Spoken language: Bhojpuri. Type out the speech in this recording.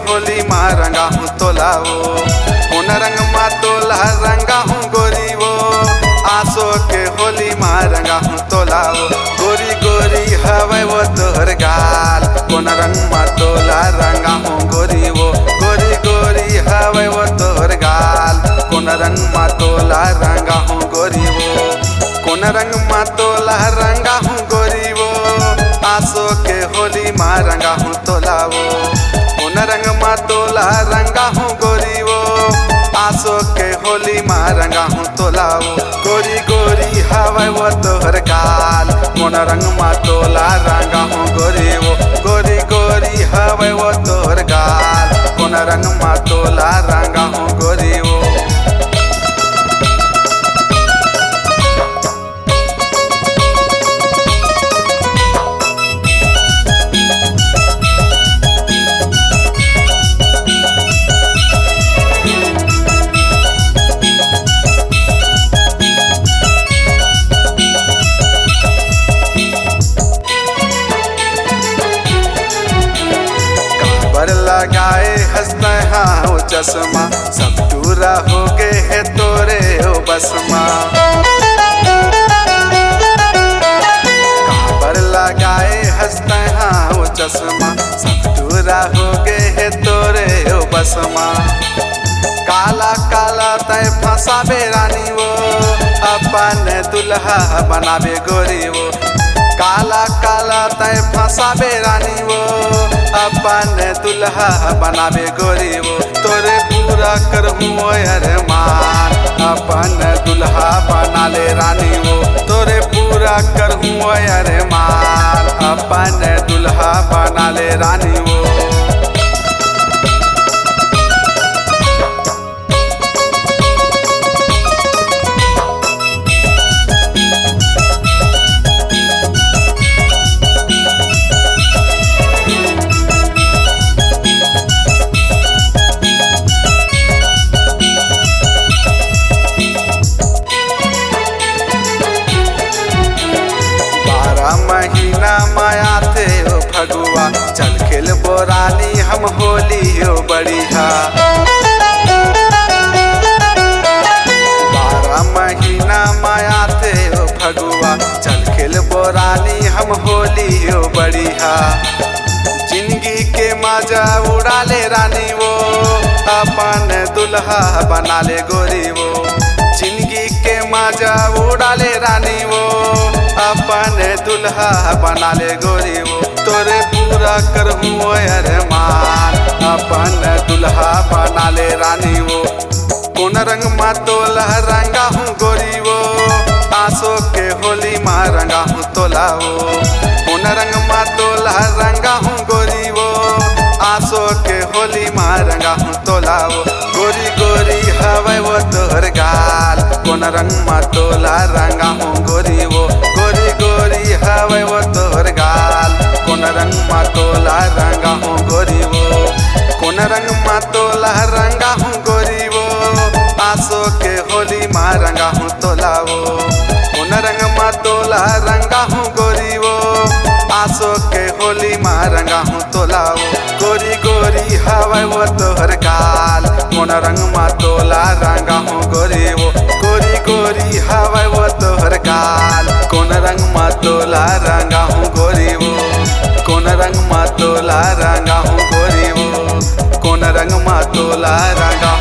होली माँ रंगा हूँ तोला वो कौन रंग माँ तोला रंगा हूँ गोरी वो आसो के होली माँ रंगा हूँ तोला वो गोरी गोरी हवे वो तोहर गाल कौन रंग माँ तोला रंगा हूँ गोरी वो गोरी गोरी हवे वो तोहर गाल कौन रंग माँ तोला रंगा हूँ गोरी वो कौन रंग माँ तोला रंगा हूँ गोरी वो आसो के होली माँ रंगा हूँ तोला वो कौन रंग माँ तोला रंगा हूँ गोरी वो आसो के होली माँ रंगा हूँ तोला वो गोरी गोरी हवे वो तोहर गाल कौन रंग माँ तोला रंगा हूँ गोरी वो गोरी गोरी हवे वो तोहर गाल कौन रंग माँ तोला रंगा हूँ गोरी वो लगाए हंसते हाँ वो चश्मा सब टूरा हो गए है तोरे हो बसमा काबर लगाए हंसते हाँ वो चश्मा सब टूरा हो गए है तोरे हो बसमा काला काला तय फंसाबे रानी वो अपन दुल्हा बनाबे गोरी वो काला काला तय फंसाबे रानी वो अपन दुल्हा बनाबे गोरी वो तोरे पूरा करहूँ अरमान अपन दुल्हा बना ले रानी वो तोरे पूरा करहूँ अरमान अपन दुल्हा बना ले रानी वो महीना माया थे ओ फगुआ चल खेल बोरानी हम होली हो बढ़िया 12 महीना माया थे ओ फगुआ चल खेल बोरानी हम होली हो बढ़िया जिंदगी के मजा उड़ा ले रानी वो अपन दुल्हा बना ले गोरी वो जिंदगी के मजा उड़ा ले रानी वो अपन दुल्हा बना ले गोरी वो तोरे पूरा करहूँ अरमान अपन दुल्हा बना ले रानी वो कौन रंग माँ तोला रंगा हूँ गोरी वो आसो के होली माँ रंगा हूँ तोला वो कौन रंग माँ तोला रंगा हूँ गोरी वो आसो के होली माँ रंगा हूँ तोला वो गोरी गोरी हवे वो तोहर गाल कौन रंग माँ तोला रंगा हूँ गोरी वो गोरी गोरी हवे वो तोहर गाल कौन रंग माँ तोला रंगा हूँ गोरी वो कौन रंग माँ तोला रंगा हूँ गोरी वो आसो के होली माँ रंगा हूँ तोला वो कौन रंग माँ तोला रंगा हूँ गोरी वो आसो के होली माँ रंगा हूँ तोला वो गोरी गोरी हवे वो तोहर गाल कौन रंग माँ तोला रंगा हूँ गोरी वो गोरी गोरी हवे वो तोहर गाल कौन रंग माँ तोला रंगा हूँ गोरी वो कौन रंग माँ तोला रंगा हूँ गोरी वो कौन रंग माँ तोला रंगा